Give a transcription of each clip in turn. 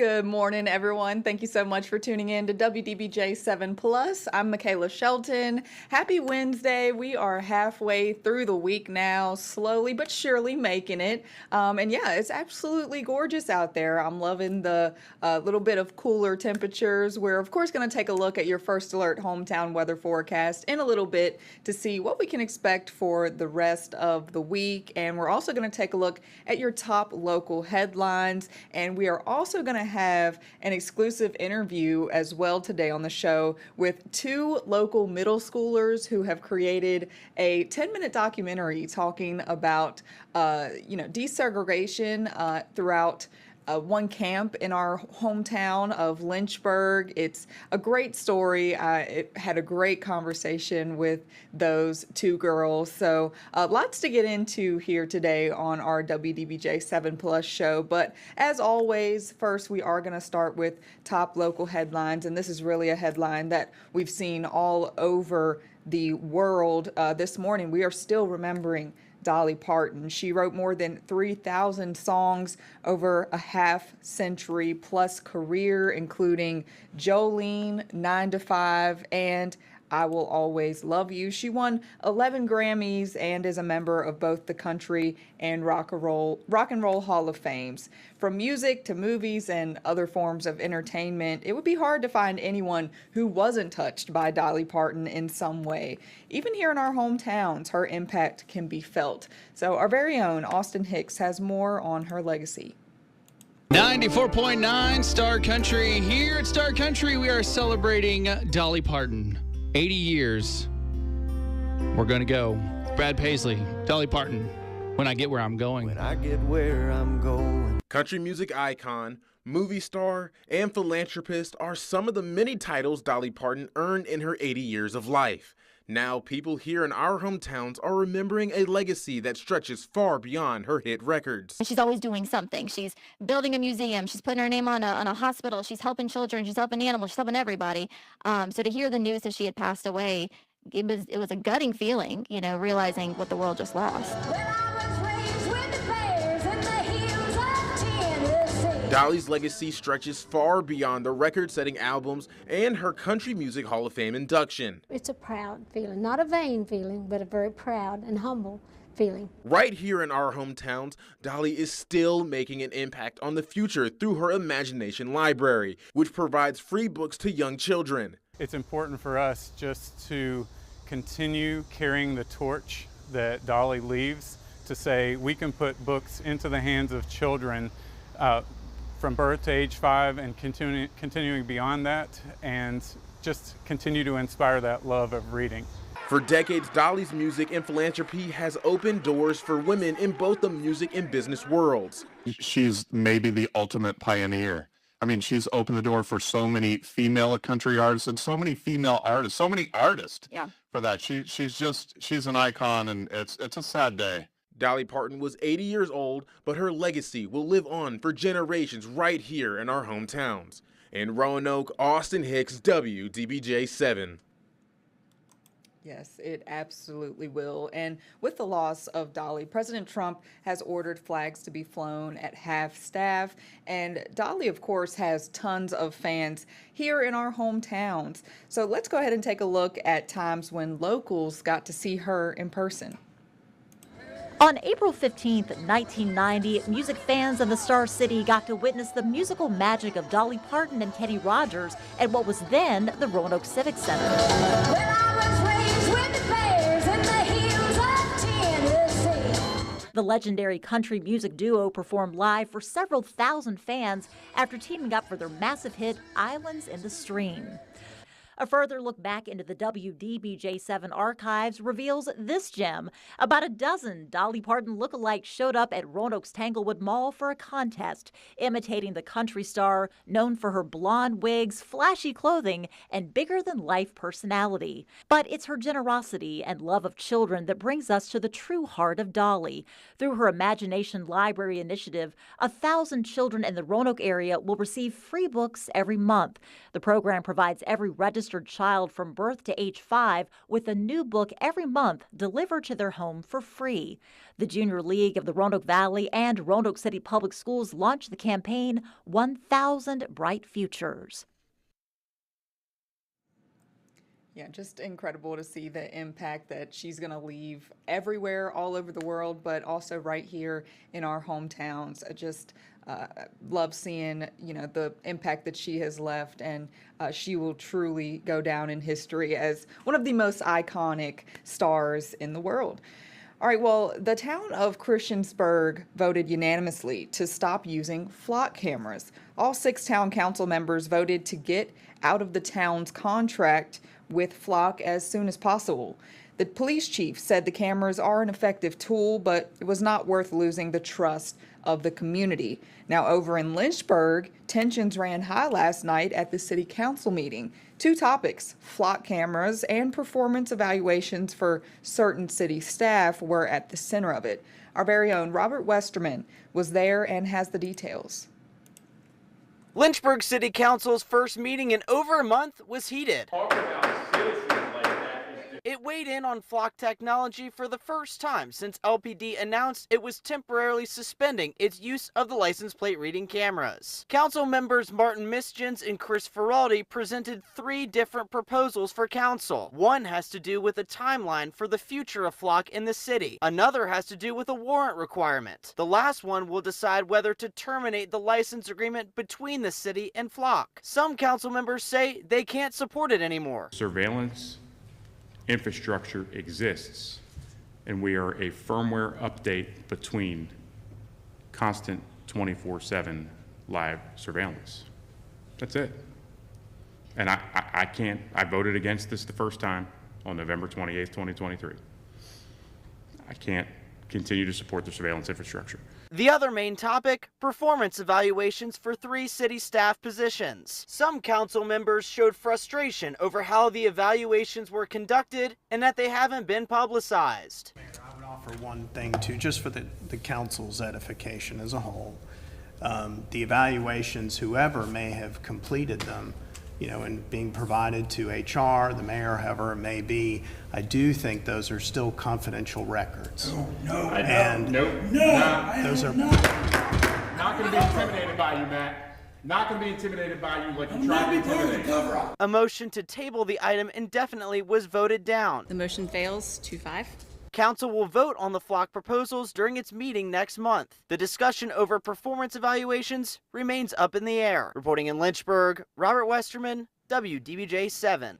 Good morning, everyone. Thank you so much for tuning in to WDBJ7 Plus. I'm Michaela Shelton. Happy Wednesday. We are halfway through the week now, slowly but surely making it. And yeah, it's absolutely gorgeous out there. I'm loving the little bit of cooler temperatures. We're, of course, going to take a look at your First Alert hometown weather forecast in a little bit to see what we can expect for the rest of the week. And we're also going to take a look at your top local headlines. And we are also going to have an exclusive interview as well today on the show with two local middle schoolers who have created a 10-minute documentary talking about, desegregation throughout one camp in our hometown of Lynchburg. It's a great story. It had a great conversation with those two girls. So lots to get into here today on our WDBJ 7 Plus show. But as always, first we are going to start with top local headlines. And this is really a headline that we've seen all over the world this morning. We are still remembering Dolly Parton. She wrote more than 3,000 songs over a half-century plus career, including Jolene, 9 to 5, and I Will Always Love You. She won 11 Grammys and is a member of both the Country and Rock and Roll Hall of Fames. From music to movies and other forms of entertainment, it would be hard to find anyone who wasn't touched by Dolly Parton in some way. Even here in our hometowns, her impact can be felt. So our very own Austin Hicks has more on her legacy. 94.9 Star Country. Here at Star Country, we are celebrating Dolly Parton. 80 years. We're going to go. Brad Paisley, Dolly Parton, When I Get Where I'm Going. When I get where I'm going. Country music icon, movie star, and philanthropist are some of the many titles Dolly Parton earned in her 80 years of life. Now, people here in our hometowns are remembering a legacy that stretches far beyond her hit records. She's always doing something. She's building a museum. She's putting her name on a hospital. She's helping children. She's helping animals. She's helping everybody. So to hear the news that she had passed away, it was a gutting feeling, realizing what the world just lost. Dolly's legacy stretches far beyond the record-setting albums and her Country Music Hall of Fame induction. It's a proud feeling, not a vain feeling, but a very proud and humble feeling. Right here in our hometowns, Dolly is still making an impact on the future through her Imagination Library, which provides free books to young children. It's important for us just to continue carrying the torch that Dolly leaves, to say we can put books into the hands of children from birth to age 5 and continuing beyond that, and just continue to inspire that love of reading. For decades, Dolly's music and philanthropy has opened doors for women in both the music and business worlds. She's maybe the ultimate pioneer. I mean, she's opened the door for so many female country artists and so many female artists, so many artists for that. She's an icon, and it's a sad day. Dolly Parton was 80 years old, but her legacy will live on for generations right here in our hometowns. In Roanoke, Austin Hicks, WDBJ7. Yes, it absolutely will. And with the loss of Dolly, President Trump has ordered flags to be flown at half-staff. And Dolly, of course, has tons of fans here in our hometowns. So let's go ahead and take a look at times when locals got to see her in person. On April 15th, 1990, music fans in the Star City got to witness the musical magic of Dolly Parton and Kenny Rogers at what was then the Roanoke Civic Center. The legendary country music duo performed live for several thousand fans after teaming up for their massive hit, Islands in the Stream. A further look back into the WDBJ7 archives reveals this gem. About a dozen Dolly Parton lookalikes showed up at Roanoke's Tanglewood Mall for a contest, imitating the country star known for her blonde wigs, flashy clothing, and bigger-than-life personality. But it's her generosity and love of children that brings us to the true heart of Dolly. Through her Imagination Library initiative, 1,000 children in the Roanoke area will receive free books every month. The program provides every registered registered child from birth to age 5 with a new book every month delivered to their home for free. The Junior League of the Roanoke Valley and Roanoke City Public Schools launched the campaign 1,000 Bright Futures. Yeah, just incredible to see the impact that she's going to leave everywhere, all over the world, but also right here in our hometowns. I just love seeing, the impact that she has left, and she will truly go down in history as one of the most iconic stars in the world. All right, well, the town of Christiansburg voted unanimously to stop using flock cameras. All 6 town council members voted to get out of the town's contract with flock as soon as possible. The police chief said the cameras are an effective tool, but it was not worth losing the trust of the community. Now, over in Lynchburg, tensions ran high last night at the city council meeting. 2 topics, flock cameras and performance evaluations for certain city staff, were at the center of it. Our very own Robert Westerman was there and has the details. Lynchburg City Council's first meeting in over a month was heated. It weighed in on flock technology for the first time since LPD announced it was temporarily suspending its use of the license plate reading cameras. Council members Martin Misgens and Chris Feraldi presented 3 different proposals for council. One has to do with a timeline for the future of flock in the city. Another has to do with a warrant requirement. The last one will decide whether to terminate the license agreement between the city and flock. Some council members say they can't support it anymore. Surveillance infrastructure exists, and we are a firmware update between constant 24/7 live surveillance. That's it. And I voted against this the first time on November 28th, 2023. I can't continue to support the surveillance infrastructure. The other main topic, performance evaluations for 3 city staff positions. Some council members showed frustration over how the evaluations were conducted and that they haven't been publicized. I would offer one thing too, just for the council's edification as a whole. The evaluations, whoever may have completed them, and being provided to HR, the mayor, however it may be, I do think those are still confidential records. No. Those are not going to be intimidated by you, Matt. Not going to be intimidated by you like you tried to intimidate. A motion to table the item indefinitely was voted down. The motion fails 2-5. Council will vote on the flock proposals during its meeting next month. The discussion over performance evaluations remains up in the air. Reporting in Lynchburg, Robert Westerman, WDBJ7.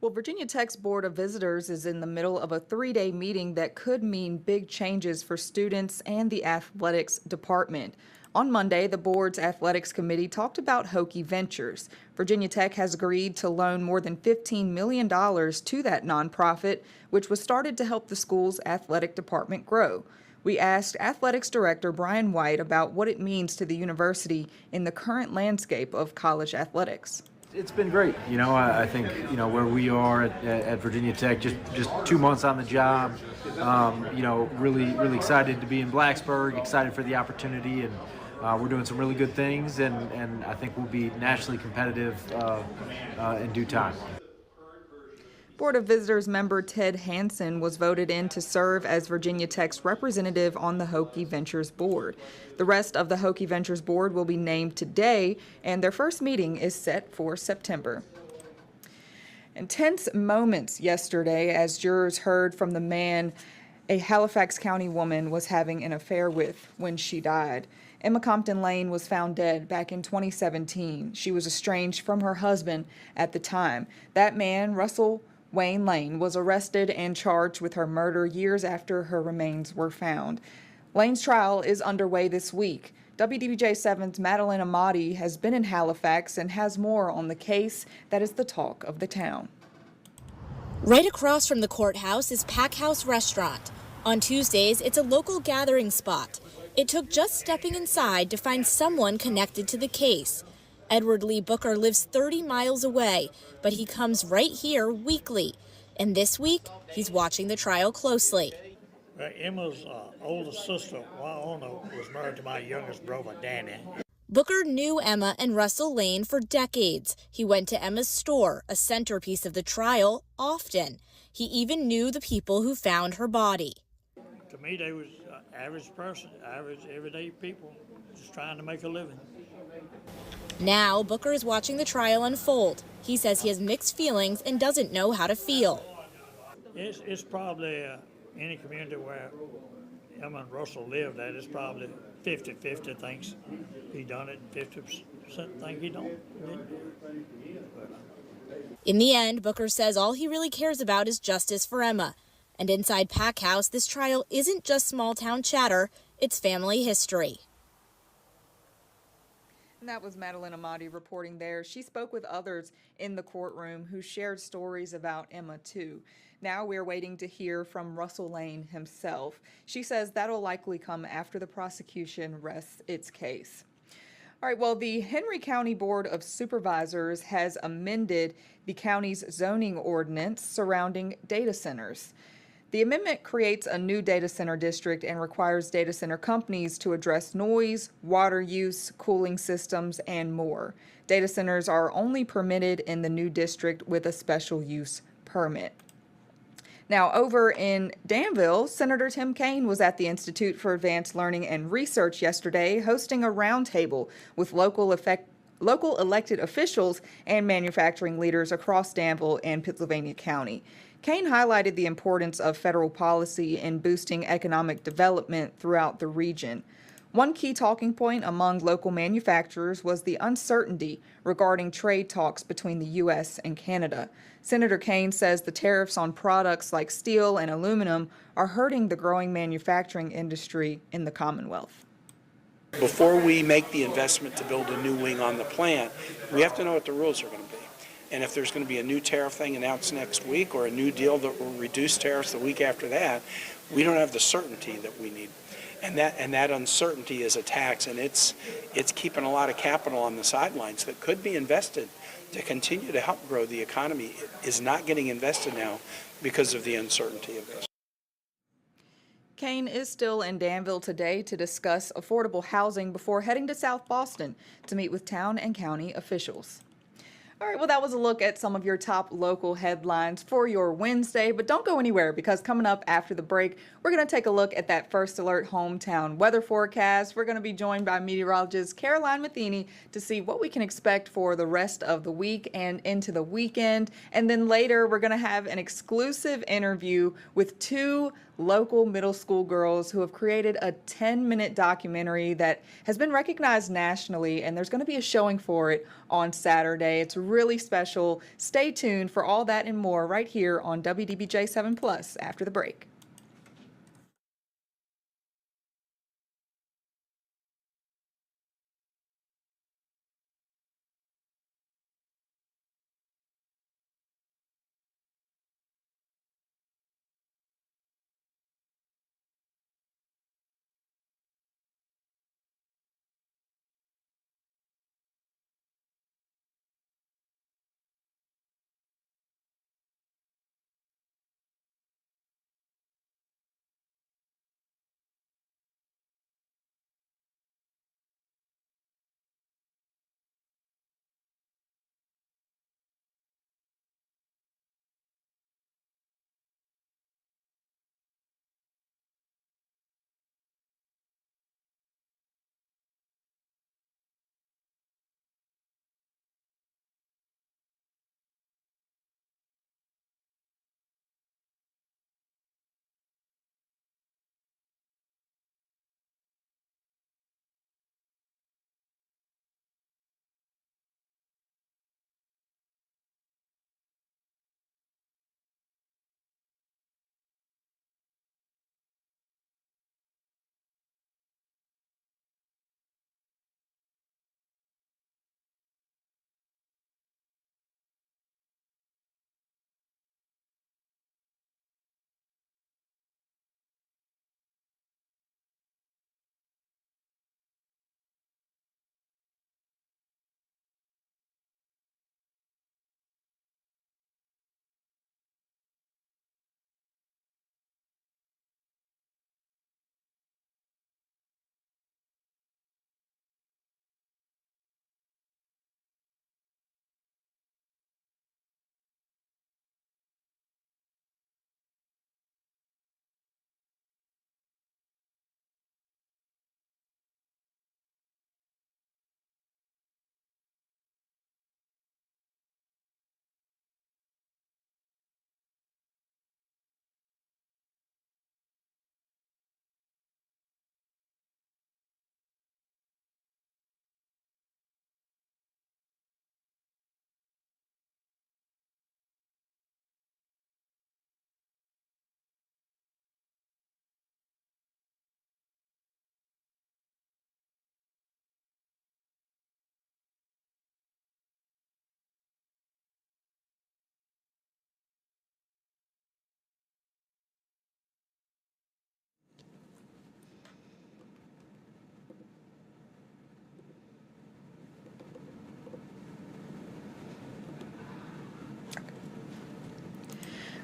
Well, Virginia Tech's Board of Visitors is in the middle of a 3-day meeting that could mean big changes for students and the athletics department. On Monday, the board's athletics committee talked about Hokie Ventures. Virginia Tech has agreed to loan more than $15 million to that nonprofit, which was started to help the school's athletic department grow. We asked athletics director Brian White about what it means to the university in the current landscape of college athletics. It's been great. I think, where we are at Virginia Tech, just 2 months on the job, really excited to be in Blacksburg, excited for the opportunity, and we're doing some really good things, and I think we'll be nationally competitive in due time. Board of Visitors member Ted Hansen was voted in to serve as Virginia Tech's representative on the Hokie Ventures board. The rest of the Hokie Ventures board will be named today, and their first meeting is set for September. And tense moments yesterday as jurors heard from the man a Halifax County woman was having an affair with when she died. Emma Compton Lane was found dead back in 2017. She was estranged from her husband at the time. That man, Russell Wayne Lane, was arrested and charged with her murder years after her remains were found. Lane's trial is underway this week. WDBJ7's Madeline Amati has been in Halifax and has more on the case that is the talk of the town. Right across from the courthouse is Pack House Restaurant. On Tuesdays, it's a local gathering spot. It took just stepping inside to find someone connected to the case. Edward Lee Booker lives 30 miles away, but he comes right here weekly. And this week, he's watching the trial closely. Emma's older sister, Wyona, was married to my youngest brother, Danny. Booker knew Emma and Russell Lane for decades. He went to Emma's store, a centerpiece of the trial, often. He even knew the people who found her body. To me, they was average person, average everyday people, just trying to make a living. Now, Booker is watching the trial unfold. He says he has mixed feelings and doesn't know how to feel. It's probably any community where Emma and Russell live that it's probably 50-50 thinks he done it, 50% think he didn't. In the end, Booker says all he really cares about is justice for Emma. And inside Pack House, this trial isn't just small-town chatter, it's family history. And that was Madeline Amati reporting there. She spoke with others in the courtroom who shared stories about Emma, too. Now we're waiting to hear from Russell Lane himself. She says that'll likely come after the prosecution rests its case. All right, well, the Henry County Board of Supervisors has amended the county's zoning ordinance surrounding data centers. The amendment creates a new data center district and requires data center companies to address noise, water use, cooling systems, and more. Data centers are only permitted in the new district with a special use permit. Now, over in Danville, Senator Tim Kaine was at the Institute for Advanced Learning and Research yesterday, hosting a roundtable with local elected officials and manufacturing leaders across Danville and Pittsylvania County. Kaine highlighted the importance of federal policy in boosting economic development throughout the region. One key talking point among local manufacturers was the uncertainty regarding trade talks between the U.S. and Canada. Senator Kaine says the tariffs on products like steel and aluminum are hurting the growing manufacturing industry in the Commonwealth. Before we make the investment to build a new wing on the plant, we have to know what the rules are going to be. And if there's going to be a new tariff thing announced next week or a new deal that will reduce tariffs the week after that, we don't have the certainty that we need. And that uncertainty is a tax, and it's keeping a lot of capital on the sidelines that could be invested to continue to help grow the economy. It is not getting invested now because of the uncertainty of this. Kaine is still in Danville today to discuss affordable housing before heading to South Boston to meet with town and county officials. All right, well, that was a look at some of your top local headlines for your Wednesday, but don't go anywhere because coming up after the break, we're going to take a look at that First Alert hometown weather forecast. We're going to be joined by meteorologist Caroline Matheny to see what we can expect for the rest of the week and into the weekend. And then later, we're going to have an exclusive interview with two local middle school girls who have created a 10-minute documentary that has been recognized nationally, and there's going to be a showing for it on Saturday. It's really special. Stay tuned for all that and more right here on WDBJ7 Plus after the break.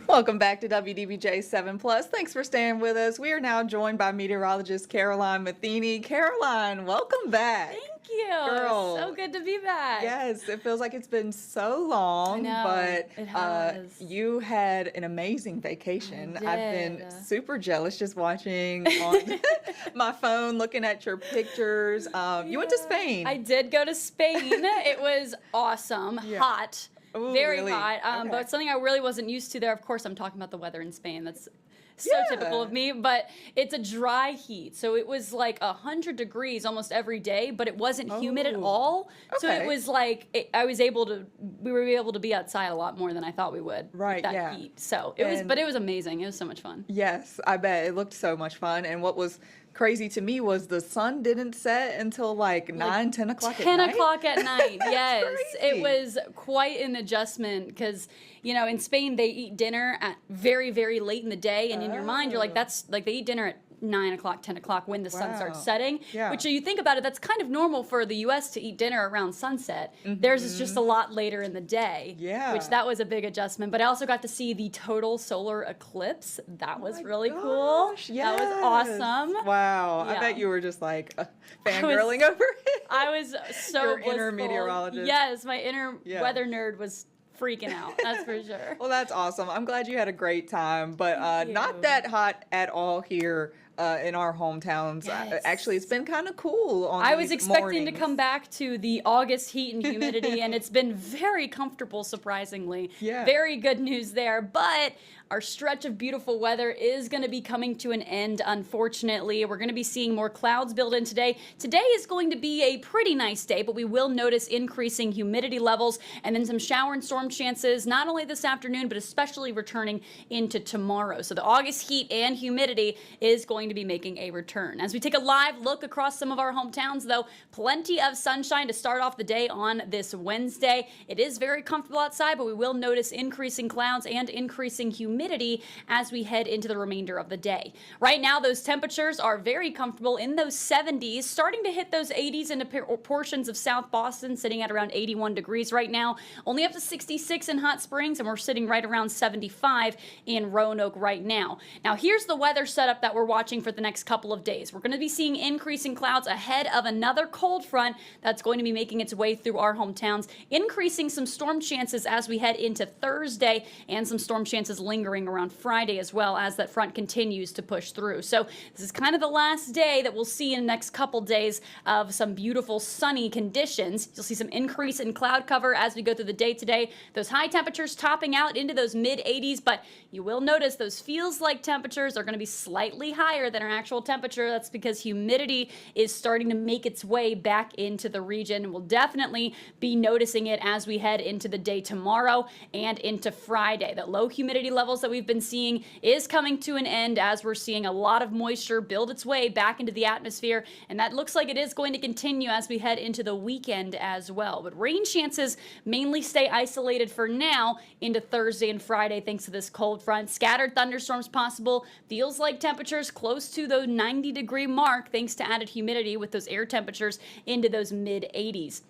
Welcome back to WDBJ7 Plus. Thanks for staying with us. We are now joined by meteorologist Caroline Matheny. Caroline, welcome back. Thank you. Girl. So good to be back. Yes, it feels like it's been so long, I know, but it has. you had an amazing vacation. I I've been did. super jealous just watching on my phone, looking at your pictures. You went to Spain. I did go to Spain. It was awesome, hot. Ooh, Very really? hot, Okay. but something I really wasn't used to there. Of course, I'm talking about the weather in Spain. That's so typical Yeah. of me, but it's a dry heat. So it was like 100 degrees almost every day, but it wasn't humid at Oh, all. So it okay. was like, we were able to be outside a lot more than I thought we would. Right, with that yeah. heat. So it was, And- but it was amazing. It was so much fun. Yes, I bet. It looked so much fun. And what was crazy to me was the sun didn't set until like 9, 10 o'clock at 10 night. o'clock at night, yes. crazy. It was quite an adjustment because, you know, in Spain, they eat dinner at very, very late in the day. And in your mind, you're like, that's like they eat dinner at 9 o'clock, 10 o'clock when the sun starts Wow. setting. Yeah. Which you think about it, that's kind of normal for the U.S. to eat dinner around sunset. Theirs is just a lot later in the day. Yeah. Which that was a big adjustment. But I also got to see the total solar eclipse. That was really cool. That was awesome. Wow. Yeah. I bet you were just like I was- fangirling over it. I was so Your inner blissful. meteorologist. Yes, my inner Yeah. weather nerd was freaking out. That's for sure. Well, that's awesome. I'm glad you had a great time, but not you. that hot at all here in our hometowns. Yes. Actually, it's been kind of cool on I was these expecting to mornings. come back to the August heat and humidity, and it's been very comfortable, surprisingly. Yeah. Very good news there. But our stretch of beautiful weather is going to be coming to an end, unfortunately. We're going to be seeing more clouds build in today. Today is going to be a pretty nice day, but we will notice increasing humidity levels and then some shower and storm chances, not only this afternoon, but especially returning into tomorrow. So the August heat and humidity is going to be making a return. As we take a live look across some of our hometowns, though, plenty of sunshine to start off the day on this Wednesday. It is very comfortable outside, but we will notice increasing clouds and increasing humidity as we head into the remainder of the day. Right now, those temperatures are very comfortable in those 70s, starting to hit those 80s into portions of South Boston, sitting at around 81 degrees right now, only up to 66 in Hot Springs, and we're sitting right around 75 in Roanoke right now. Now, here's the weather setup that we're watching for the next couple of days. We're going to be seeing increasing clouds ahead of another cold front that's going to be making its way through our hometowns, increasing some storm chances as we head into Thursday, and some storm chances lingering around Friday as well as that front continues to push through. So this is kind of the last day that we'll see in the next couple days of some beautiful sunny conditions. You'll see some increase in cloud cover as we go through the day today. Those high temperatures topping out into those mid 80s, but you will notice those feels like temperatures are going to be slightly higher than our actual temperature. That's because humidity is starting to make its way back into the region. We'll definitely be noticing it as we head into the day tomorrow and into Friday. The low humidity levels that we've been seeing is coming to an end as we're seeing a lot of moisture build its way back into the atmosphere, and that looks like it is going to continue as we head into the weekend as well. But rain chances mainly stay isolated for now into Thursday and Friday thanks to this cold front. Scattered thunderstorms possible. Feels like temperatures close to the 90-degree mark thanks to added humidity with those air temperatures into those mid 80s.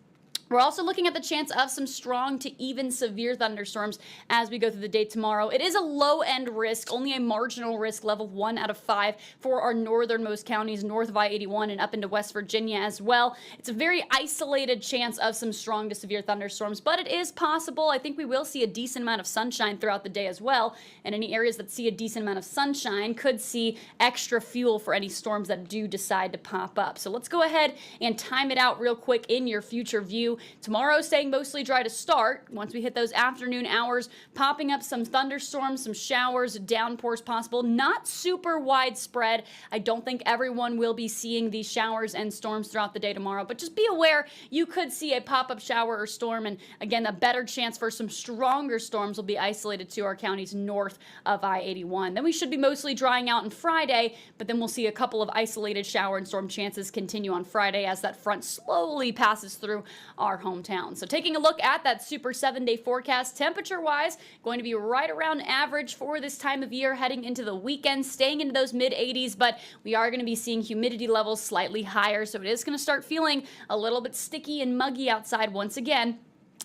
We're also looking at the chance of some strong to even severe thunderstorms as we go through the day tomorrow. It is a low-end risk, only a marginal risk, level 1 out of 5 for our northernmost counties, north of I-81 and up into West Virginia as well. It's a very isolated chance of some strong to severe thunderstorms, but it is possible. I think we will see a decent amount of sunshine throughout the day as well, and any areas that see a decent amount of sunshine could see extra fuel for any storms that do decide to pop up. So let's go ahead and time it out real quick in your future view. Tomorrow staying mostly dry to start. Once we hit those afternoon hours, popping up some thunderstorms, some showers, downpours possible. Not super widespread. I don't think everyone will be seeing these showers and storms throughout the day tomorrow, but just be aware you could see a pop-up shower or storm, and again, a better chance for some stronger storms will be isolated to our counties north of I-81. Then we should be mostly drying out on Friday, but then we'll see a couple of isolated shower and storm chances continue on Friday as that front slowly passes through our hometown. So taking a look at that super 7-day forecast, temperature-wise, going to be right around average for this time of year heading into the weekend, staying into those mid 80s, but we are going to be seeing humidity levels slightly higher, so it is going to start feeling a little bit sticky and muggy outside once again.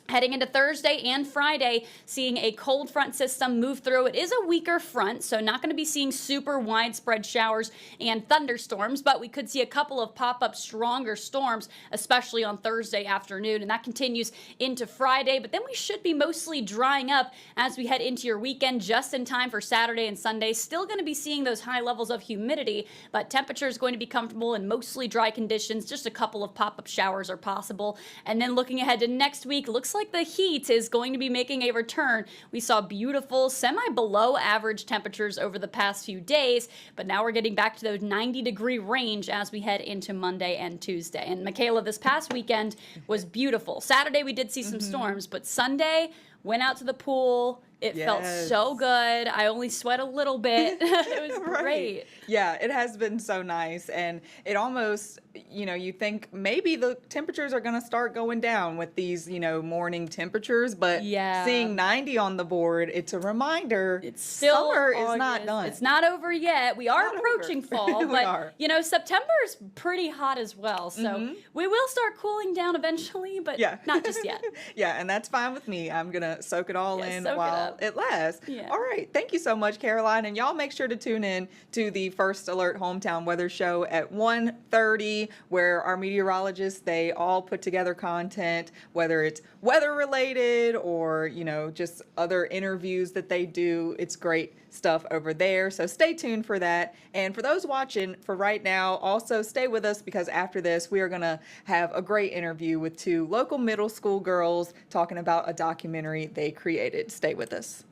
Heading into Thursday and Friday, seeing a cold front system move through. It is a weaker front, so not going to be seeing super widespread showers and thunderstorms, but we could see a couple of pop-up stronger storms, especially on Thursday afternoon, and that continues into Friday, but then we should be mostly drying up as we head into your weekend, just in time for Saturday and Sunday. Still going to be seeing those high levels of humidity, but temperature is going to be comfortable in mostly dry conditions. Just a couple of pop-up showers are possible. And then looking ahead to next week, looks like the heat is going to be making a return. We saw beautiful, semi-below average temperatures over the past few days, but now we're getting back to those 90-degree range as we head into Monday and Tuesday. And Michaela, this past weekend was beautiful. Saturday we did see some storms, but Sunday went out to the pool. It felt so good. I only sweat a little bit. It was great. Yeah, it has been so nice. And it almost, you think maybe the temperatures are going to start going down with these, morning temperatures. But seeing 90 on the board, it's a reminder it's still summer August. is not done. It's not over yet. We are approaching fall. We but, are. September is pretty hot as well. So we will start cooling down eventually, but not just yet. Yeah, and that's fine with me. I'm going to soak it all in soak it while up. it lasts. Yeah. All right. Thank you so much, Caroline. And y'all make sure to tune in to the First Alert Hometown Weather Show at 1:30, where our meteorologists, they all put together content, whether it's weather related or, just other interviews that they do. It's great stuff over there. So stay tuned for that. And for those watching for right now, also stay with us, because after this, we are going to have a great interview with two local middle school girls talking about a documentary they created. Stay with us.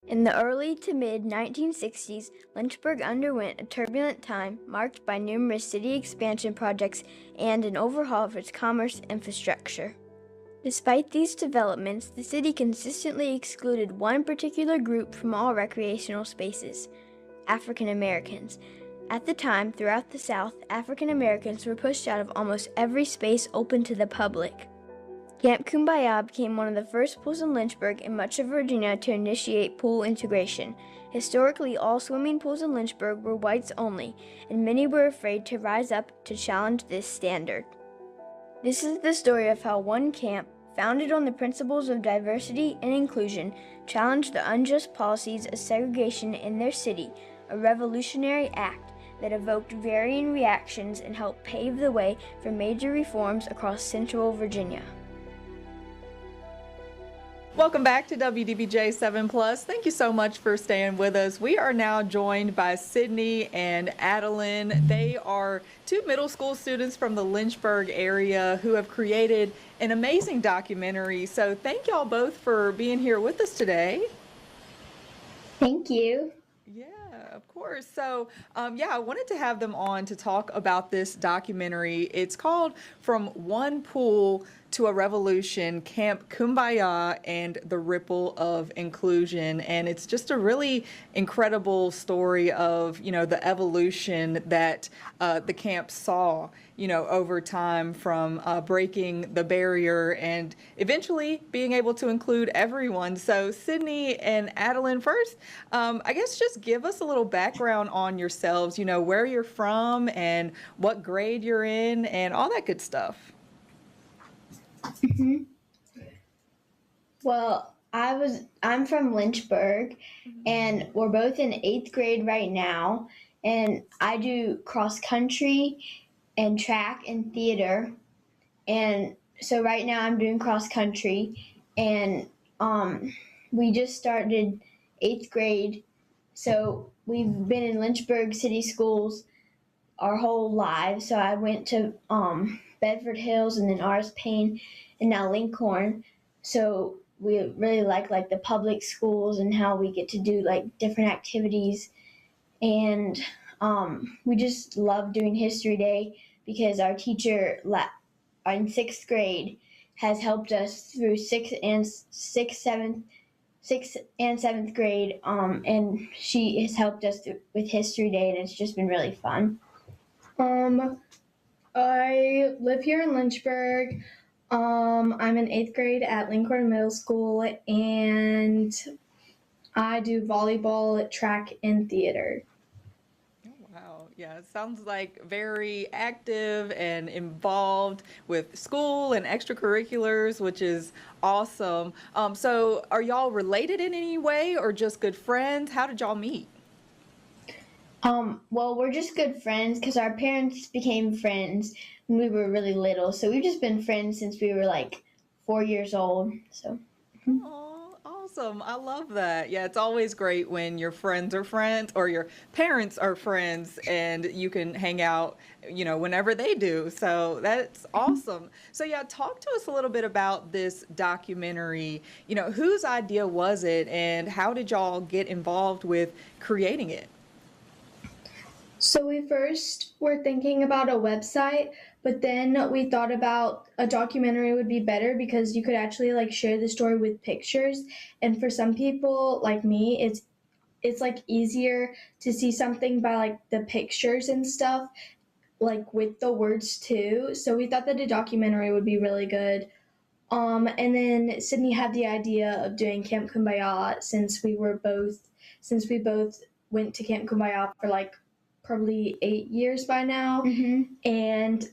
In the early to mid 1960s, Lynchburg underwent a turbulent time marked by numerous city expansion projects and an overhaul of its commerce infrastructure. Despite these developments, the city consistently excluded one particular group from all recreational spaces: African Americans. At the time, throughout the South, African Americans were pushed out of almost every space open to the public. Camp Kumbaya became one of the first pools in Lynchburg and much of Virginia to initiate pool integration. Historically, all swimming pools in Lynchburg were whites only, and many were afraid to rise up to challenge this standard. This is the story of how one camp, founded on the principles of diversity and inclusion, challenged the unjust policies of segregation in their city, a revolutionary act that evoked varying reactions and helped pave the way for major reforms across central Virginia. Welcome back to WDBJ7 Plus. Thank you so much for staying with us. We are now joined by Sydney and Adeline. They are two middle school students from the Lynchburg area who have created an amazing documentary. So thank y'all both for being here with us today. Thank you. Yeah, of course. So, I wanted to have them on to talk about this documentary. It's called From One Pool to a Revolution, Camp Kumbaya and the Ripple of Inclusion. And it's just a really incredible story of, the evolution that the camp saw, over time from breaking the barrier and eventually being able to include everyone. So Sydney and Adeline, first, I guess just give us a little background on yourselves, where you're from and what grade you're in and all that good stuff. Well, I'm from Lynchburg, and we're both in 8th grade right now, and I do cross country and track and theater. And so right now I'm doing cross country, and we just started 8th grade. So we've been in Lynchburg city schools our whole lives. So I went to Bedford Hills and then R.S. Payne and now Lincoln. So we really like the public schools and how we get to do different activities. And we just love doing History Day because our teacher in 6th grade has helped us through 6th and 7th grade, and she has helped us with History Day, and it's just been really fun. I live here in Lynchburg. I'm in 8th grade at Lincoln Middle School, and I do volleyball, track, and theater. Wow. Yeah, it sounds like very active and involved with school and extracurriculars, which is awesome. So are y'all related in any way or just good friends? How did y'all meet? Well, we're just good friends because our parents became friends when we were really little. So we've just been friends since we were 4 years old. So. Oh, awesome. I love that. Yeah, it's always great when your friends are friends or your parents are friends and you can hang out, whenever they do. So that's awesome. So yeah, talk to us a little bit about this documentary. Whose idea was it and how did y'all get involved with creating it? So we first were thinking about a website, but then we thought about a documentary would be better because you could actually share the story with pictures. And for some people like me, it's easier to see something by the pictures and stuff, with the words too. So we thought that a documentary would be really good. And then Sydney had the idea of doing Camp Kumbaya since we both went to Camp Kumbaya for probably 8 years by now. And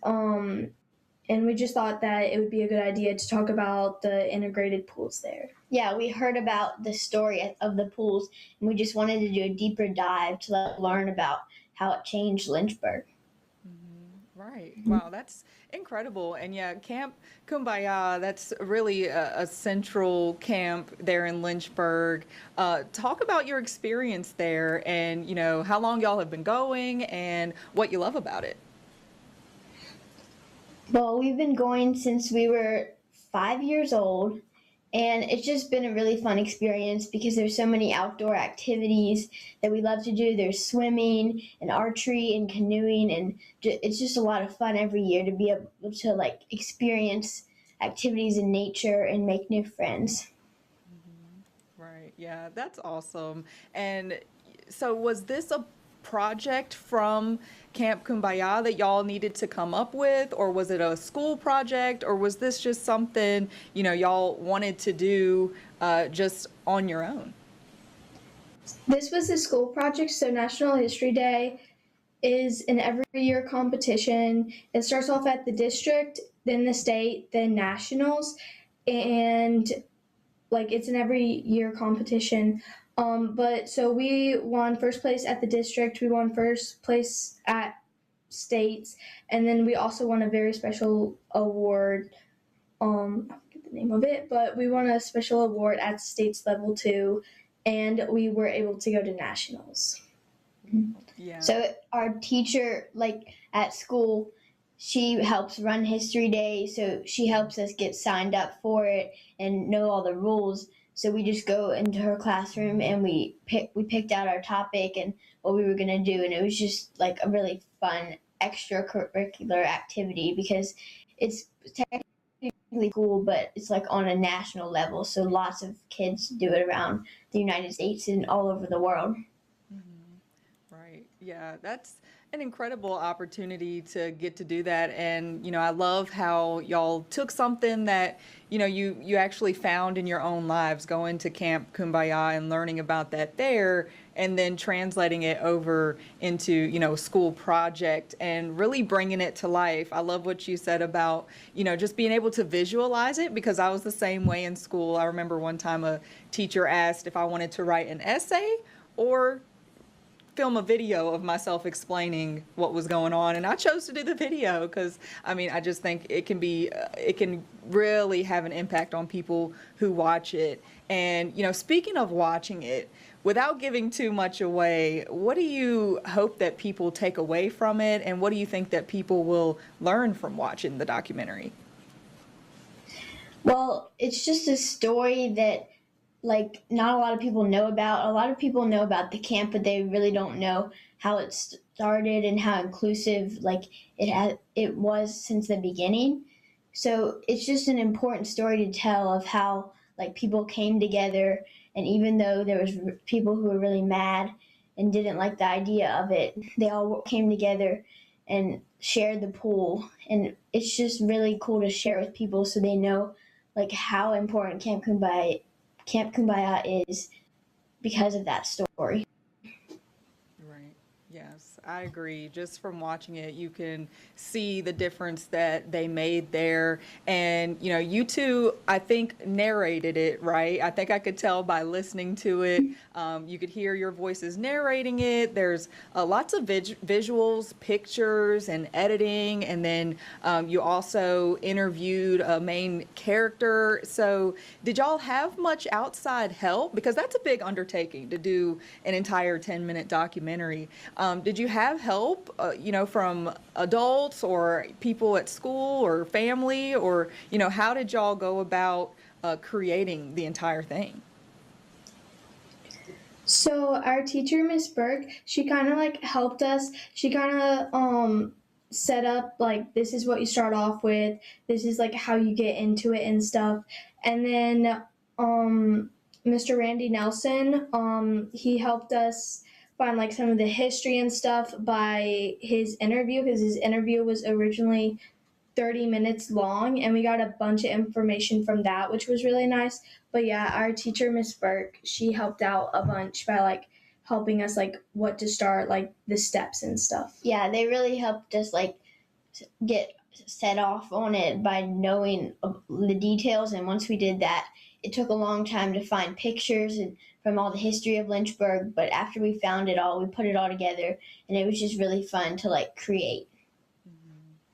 we just thought that it would be a good idea to talk about the integrated pools there. Yeah, we heard about the story of the pools, and we just wanted to do a deeper dive to learn about how it changed Lynchburg. Right. Wow, that's incredible. And yeah, Camp Kumbaya, that's really a central camp there in Lynchburg. Talk about your experience there and, how long y'all have been going and what you love about it. Well, we've been going since we were 5 years old, and it's just been a really fun experience because there's so many outdoor activities that we love to do. There's swimming and archery and canoeing, and it's just a lot of fun every year to be able to experience activities in nature and make new friends. Right. Yeah, that's awesome. And so was this a project from Camp Kumbaya that y'all needed to come up with, or was it a school project, or was this just something, you know, y'all wanted to do just on your own? This was a school project, so National History Day is an every year competition. It starts off at the district, then the state, then nationals, and like it's an every year competition. But so we won first place at the district, we won first place at states, and then we also won a very special award. I forget the name of it, but we won a special award at states level too, and we were able to go to nationals. Yeah. So our teacher, like at school, she helps run History Day, so she helps us get signed up for it and know all the rules. So we just go into her classroom and we picked out our topic and what we were gonna do, and it was just like a really fun extracurricular activity because it's technically cool, but it's like on a national level. So lots of kids do it around the United States and all over the world. Right. Yeah, that's an incredible opportunity to get to do that. And, you know, I love how y'all took something that, you know, you actually found in your own lives, going to Camp Kumbaya and learning about that there, and then translating it over into, you know, a school project and really bringing it to life. I love what you said about, you know, just being able to visualize it, because I was the same way in school. I remember one time a teacher asked if I wanted to write an essay or film a video of myself explaining what was going on, and I chose to do the video because I mean I just think it can really have an impact on people who watch it. And you know, speaking of watching it, without giving too much away, what do you hope that people take away from it, and what do you think that people will learn from watching the documentary? Well, it's just a story that like not a lot of people know about. A lot of people know about the camp, but they really don't know how it started and how inclusive like it was since the beginning. So it's just an important story to tell of how like people came together, and even though there was people who were really mad and didn't like the idea of it, they all came together and shared the pool, and it's just really cool to share with people so they know like how important Camp Kumbaya is because of that story. Right. Yes, I agree. Just from watching it, you can see the difference that they made there. And, you know, you two, I think, narrated it, right? I think I could tell by listening to it. You could hear your voices narrating it. There's lots of visuals, pictures, and editing. And then you also interviewed a main character. So did y'all have much outside help? Because that's a big undertaking to do an entire 10-minute documentary. Did you have help, you know, from adults or people at school or family, or, you know, how did y'all go about creating the entire thing? So our teacher, Miss Burke, she kind of like helped us. She kind of set up like this is what you start off with. This is like how you get into it and stuff. And then Mr. Randy Nelson, he helped us find like some of the history and stuff by his interview, because his interview was originally 30 minutes long, and we got a bunch of information from that, which was really nice. But yeah, our teacher, Miss Burke, she helped out a bunch by like helping us like what to start, like the steps and stuff. Yeah, they really helped us like get set off on it by knowing the details. And once we did that, it took a long time to find pictures and from all the history of Lynchburg. But after we found it all, we put it all together, and it was just really fun to like create.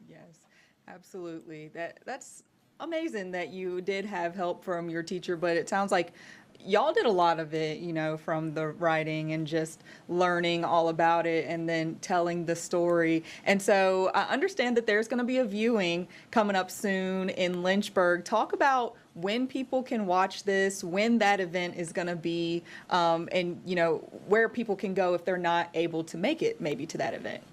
Yes, absolutely. That's amazing that you did have help from your teacher, but it sounds like y'all did a lot of it, you know, from the writing and just learning all about it and then telling the story. And so I understand that there's going to be a viewing coming up soon in Lynchburg. Talk about when people can watch this, when that event is going to be, and, you know, where people can go if they're not able to make it maybe to that event.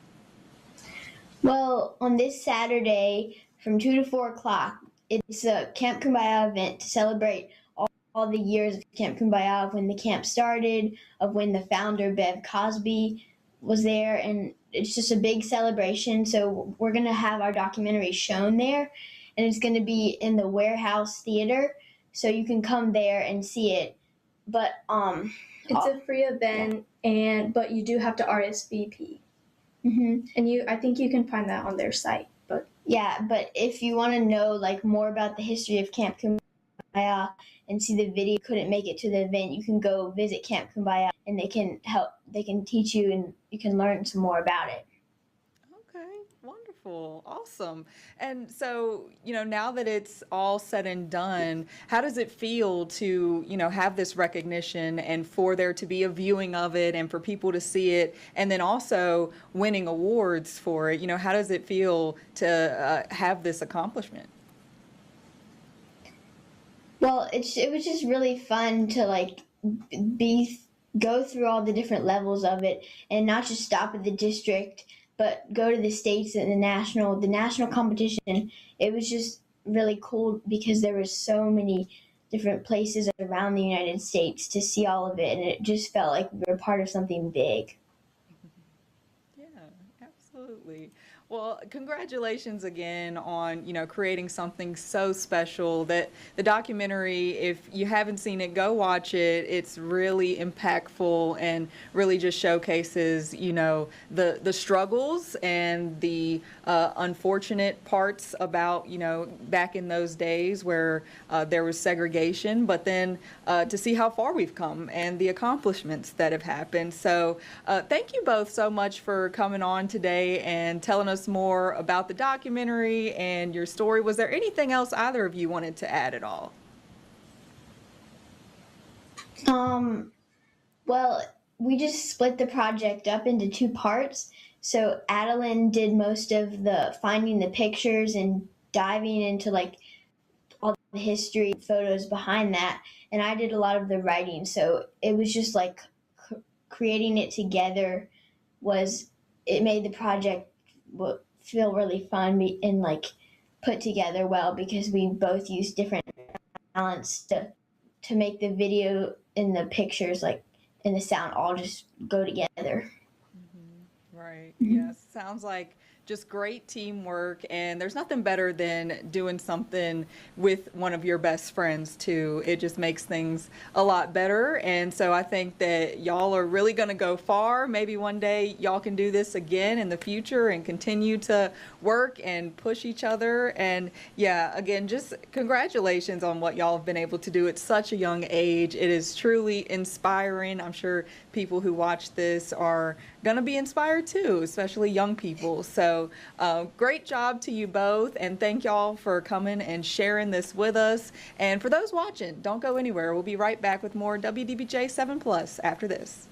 Well, on this Saturday from 2 to 4 o'clock, it's a Camp Kumbaya event to celebrate all the years of Camp Kumbaya, of when the camp started, of when the founder, Bev Cosby, was there, and it's just a big celebration. So we're gonna have our documentary shown there, and it's gonna be in the Warehouse Theater, so you can come there and see it. But it's a free event, but you do have to RSVP. And I think you can find that on their site. But yeah, but if you want to know like more about the history of Camp Kumbaya and see the video, couldn't make it to the event, you can go visit Camp Kumbaya, and they can teach you, and you can learn some more about it. Okay, wonderful, awesome. And so, now that it's all said and done, how does it feel to, have this recognition and for there to be a viewing of it and for people to see it and then also winning awards for it? How does it feel to have this accomplishment? Well, it was just really fun to like go through all the different levels of it, and not just stop at the district, but go to the states and the national competition. It was just really cool because there was so many different places around the United States to see all of it, and it just felt like we were part of something big. Yeah, absolutely. Well, congratulations again on, creating something so special. That the documentary, if you haven't seen it, go watch it. It's really impactful and really just showcases, the struggles and the unfortunate parts about, back in those days where there was segregation, but then to see how far we've come and the accomplishments that have happened. So thank you both so much for coming on today and telling us more about the documentary and your story. Was there anything else either of you wanted to add at all? Well, we just split the project up into two parts. So Adeline did most of the finding the pictures and diving into like all the history photos behind that, and I did a lot of the writing. So it was just like creating it together it made the project feel really fun and like put together well, because we both used different talents to make the video and the pictures like and the sound all just go together. Right. Yes. Sounds like just great teamwork, and there's nothing better than doing something with one of your best friends too. It just makes things a lot better, and so I think that y'all are really going to go far. Maybe one day y'all can do this again in the future and continue to work and push each other. And yeah, again, just congratulations on what y'all have been able to do at such a young age. It is truly inspiring. I'm sure people who watch this are going to be inspired too, especially young people. So great job to you both, and thank y'all for coming and sharing this with us. And for those watching, don't go anywhere. We'll be right back with more WDBJ7 Plus after this.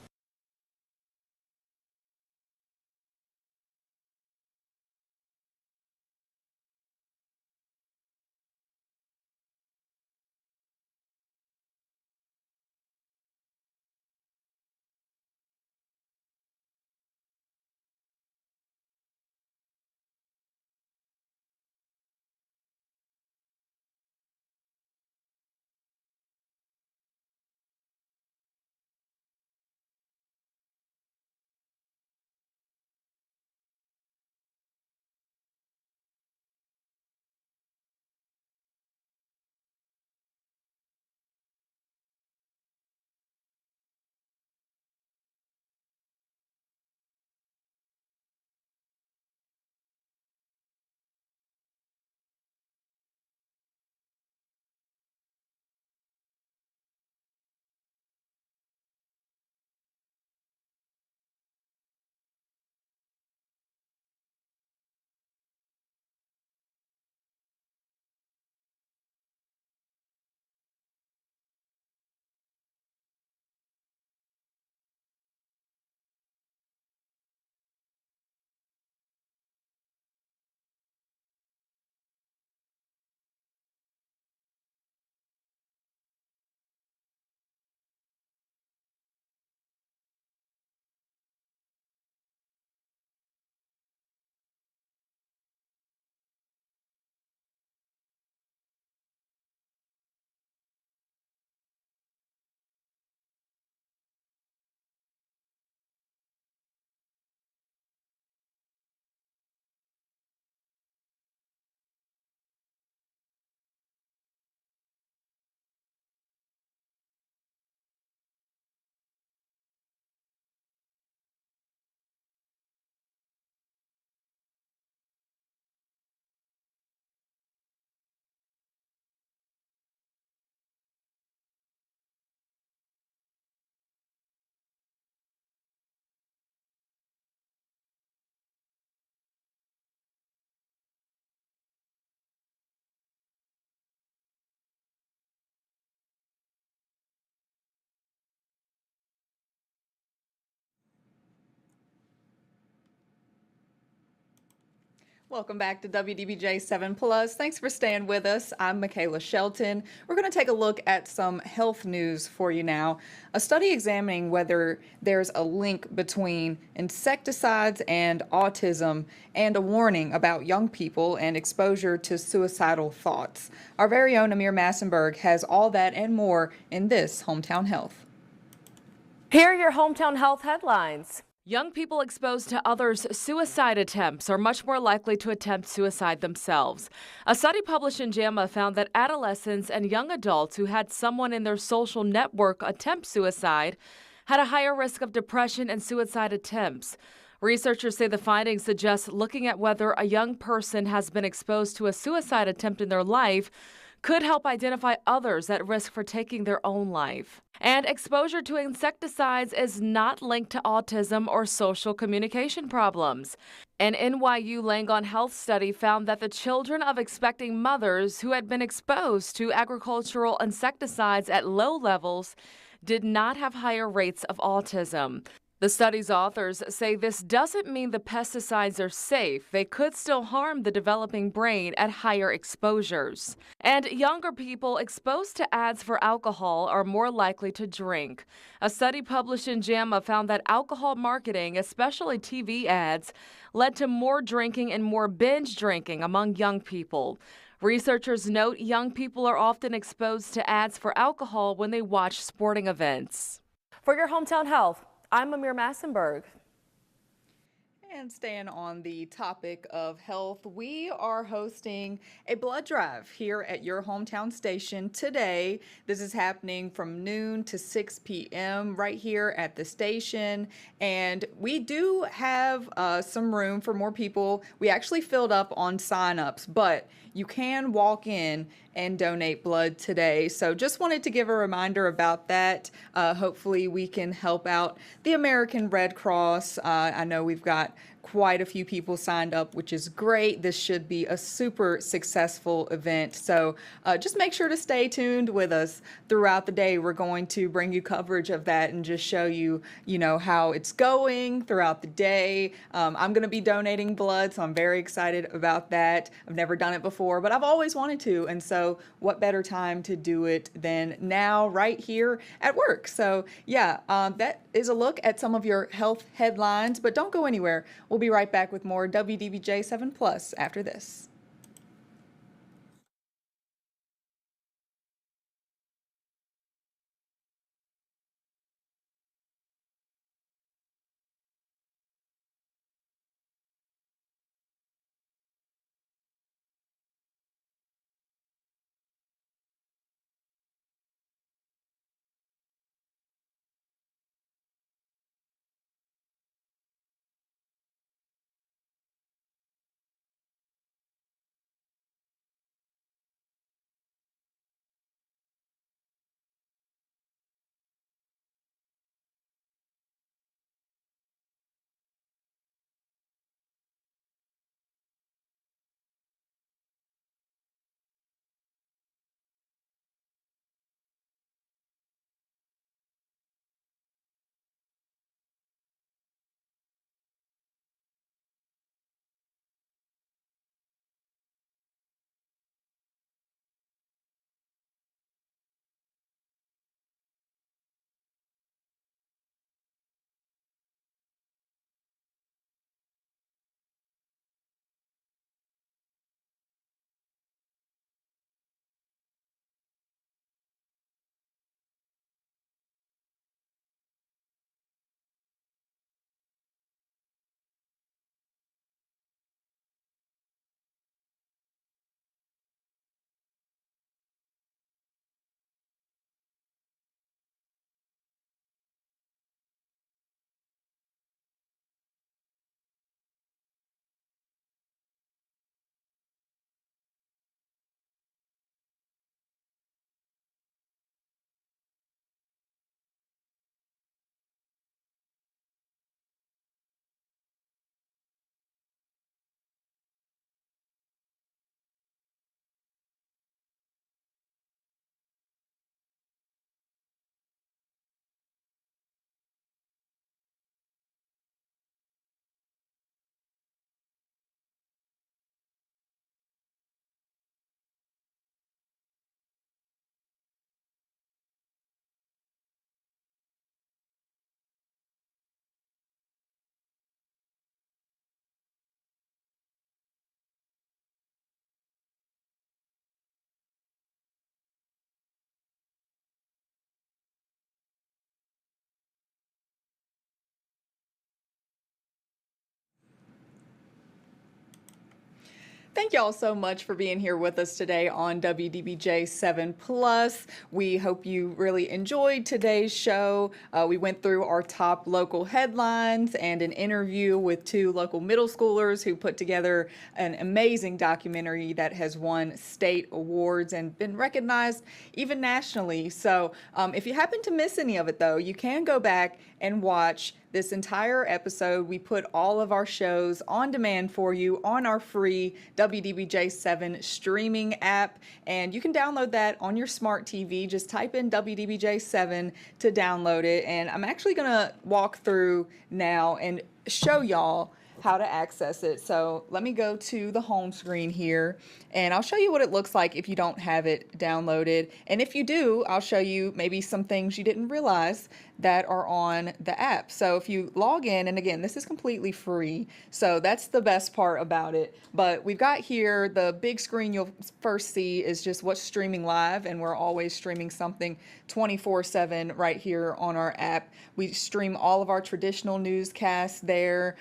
Welcome back to WDBJ7 Plus. Thanks for staying with us. I'm Michaela Shelton. We're going to take a look at some health news for you now. A study examining whether there's a link between insecticides and autism, and a warning about young people and exposure to suicidal thoughts. Our very own Amir Massenberg has all that and more in this Hometown Health. Here are your Hometown Health headlines. Young people exposed to others' suicide attempts are much more likely to attempt suicide themselves. A study published in JAMA found that adolescents and young adults who had someone in their social network attempt suicide had a higher risk of depression and suicide attempts. Researchers say the findings suggest looking at whether a young person has been exposed to a suicide attempt in their life could help identify others at risk for taking their own life. And exposure to insecticides is not linked to autism or social communication problems. An NYU Langone Health study found that the children of expecting mothers who had been exposed to agricultural insecticides at low levels did not have higher rates of autism. The study's authors say this doesn't mean the pesticides are safe. They could still harm the developing brain at higher exposures. And younger people exposed to ads for alcohol are more likely to drink. A study published in JAMA found that alcohol marketing, especially TV ads, led to more drinking and more binge drinking among young people. Researchers note young people are often exposed to ads for alcohol when they watch sporting events. For your Hometown Health, I'm Amir Massenberg. And staying on the topic of health, we are hosting a blood drive here at your hometown station today. This is happening from noon to 6 p.m. right here at the station. And we do have some room for more people. We actually filled up on sign-ups, but you can walk in and donate blood today. So just wanted to give a reminder about that. Hopefully we can help out the American Red Cross. I know we've got quite a few people signed up, which is great. This should be a super successful event. So just make sure to stay tuned with us throughout the day. We're going to bring you coverage of that and just show you, how it's going throughout the day. I'm going to be donating blood, so I'm very excited about that. I've never done it before, but I've always wanted to. And so what better time to do it than now right here at work? So yeah, that is a look at some of your health headlines, but don't go anywhere. We'll be right back with more WDBJ7 Plus after this. Thank y'all so much for being here with us today on WDBJ7 Plus. We hope you really enjoyed today's show. We went through our top local headlines and an interview with 2 local middle schoolers who put together an amazing documentary that has won state awards and been recognized even nationally. So if you happen to miss any of it, though, you can go back and watch this entire episode. We put all of our shows on demand for you on our free WDBJ7 streaming app, and you can download that on your smart TV. Just type in WDBJ7 to download it, and I'm actually going to walk through now and show y'all how to access it. So let me go to the home screen here, and I'll show you what it looks like if you don't have it downloaded. And if you do, I'll show you maybe some things you didn't realize that are on the app. So if you log in, and again, this is completely free, so that's the best part about it. But we've got here, the big screen you'll first see is just what's streaming live, and we're always streaming something 24/7 right here on our app. We stream all of our traditional newscasts there,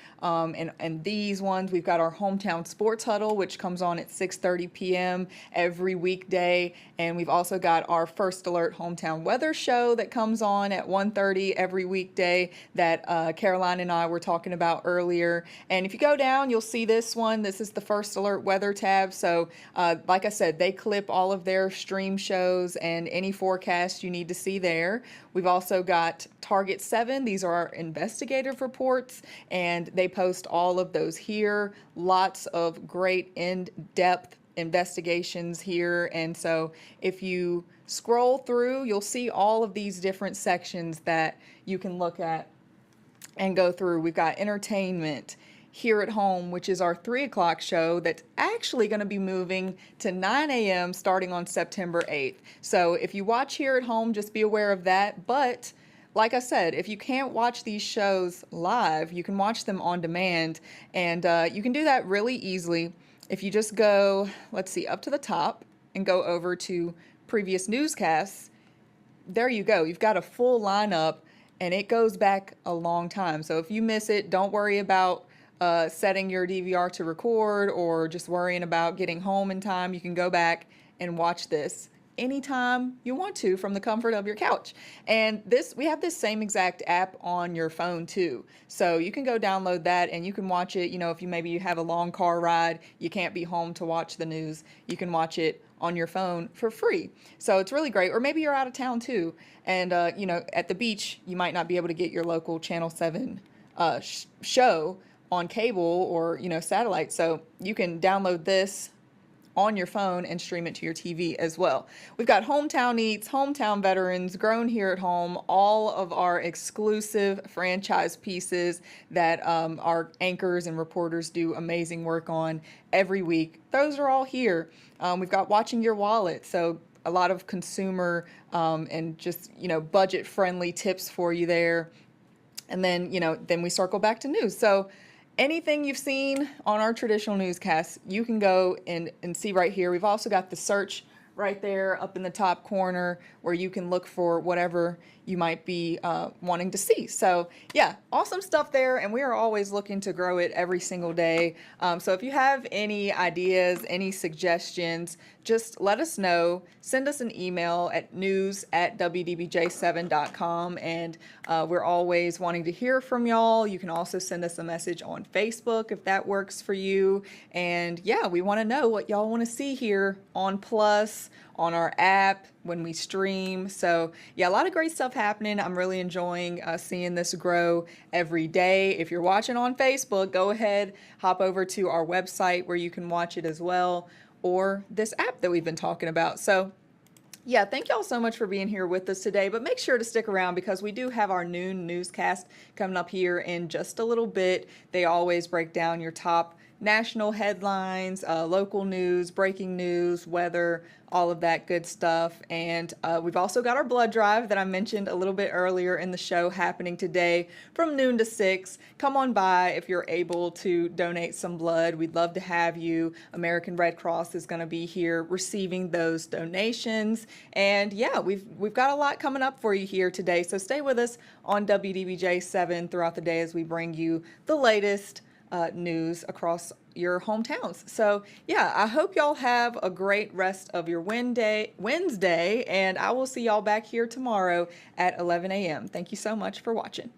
and these ones, we've got our Hometown Sports Huddle, which comes on at 6:30 p.m. every weekday, and we've also got our First Alert Hometown Weather Show that comes on at 1:30 every weekday that Caroline and I were talking about earlier. And if you go down, you'll see this one. This is the First Alert Weather tab. So like I said, they clip all of their stream shows and any forecast you need to see there. We've also got Target 7. These are our investigative reports, and they post all of those here. Lots of great in-depth investigations here. And so if you scroll through, you'll see all of these different sections that you can look at and go through. We've got entertainment, Here at Home, which is our 3 o'clock show that's actually going to be moving to 9 a.m. starting on September 8th. So if you watch Here at Home, just be aware of that. But like I said, if you can't watch these shows live, you can watch them on demand, and you can do that really easily. If you just go, let's see, up to the top and go over to previous newscasts, there you go. You've got a full lineup, and it goes back a long time. So if you miss it, don't worry about setting your DVR to record or just worrying about getting home in time. You can go back and watch this anytime you want to from the comfort of your couch. And we have this same exact app on your phone too. So you can go download that and you can watch it. You know, if maybe you have a long car ride, you can't be home to watch the news, you can watch it on your phone for free. So it's really great. Or maybe you're out of town too, and you know, at the beach, you might not be able to get your local Channel 7 show on cable or, you know, satellite. So you can download this on your phone and stream it to your TV as well. We've got Hometown Eats, Hometown Veterans, Grown Here at Home, all of our exclusive franchise pieces that our anchors and reporters do amazing work on every week. Those are all here. We've got Watching Your Wallet, so a lot of consumer and just, you know, budget-friendly tips for you there. And then, you know, then we circle back to news. So anything you've seen on our traditional newscasts, you can go and see right here. We've also got the search right there up in the top corner where you can look for whatever you might be wanting to see. So yeah, awesome stuff there, and we are always looking to grow it every single day. So if you have any ideas, any suggestions, just let us know. Send us an email at news@wdbj7.com, and we're always wanting to hear from y'all. You can also send us a message on Facebook if that works for you. And yeah, we want to know what y'all want to see here on Plus, on our app, when we stream. So yeah, a lot of great stuff happening. I'm really enjoying seeing this grow every day. If you're watching on Facebook, go ahead, hop over to our website where you can watch it as well, or this app that we've been talking about. So yeah, thank y'all so much for being here with us today, but make sure to stick around because we do have our noon newscast coming up here in just a little bit. They always break down your top national headlines, local news, breaking news, weather, all of that good stuff. And we've also got our blood drive that I mentioned a little bit earlier in the show happening today from noon to 6. Come on by if you're able to donate some blood. We'd love to have you. American Red Cross is going to be here receiving those donations. And yeah, we've got a lot coming up for you here today. So stay with us on WDBJ7 throughout the day as we bring you the latest news across, your hometowns. So yeah, I hope y'all have a great rest of your Wednesday, and I will see y'all back here tomorrow at 11 a.m. Thank you so much for watching.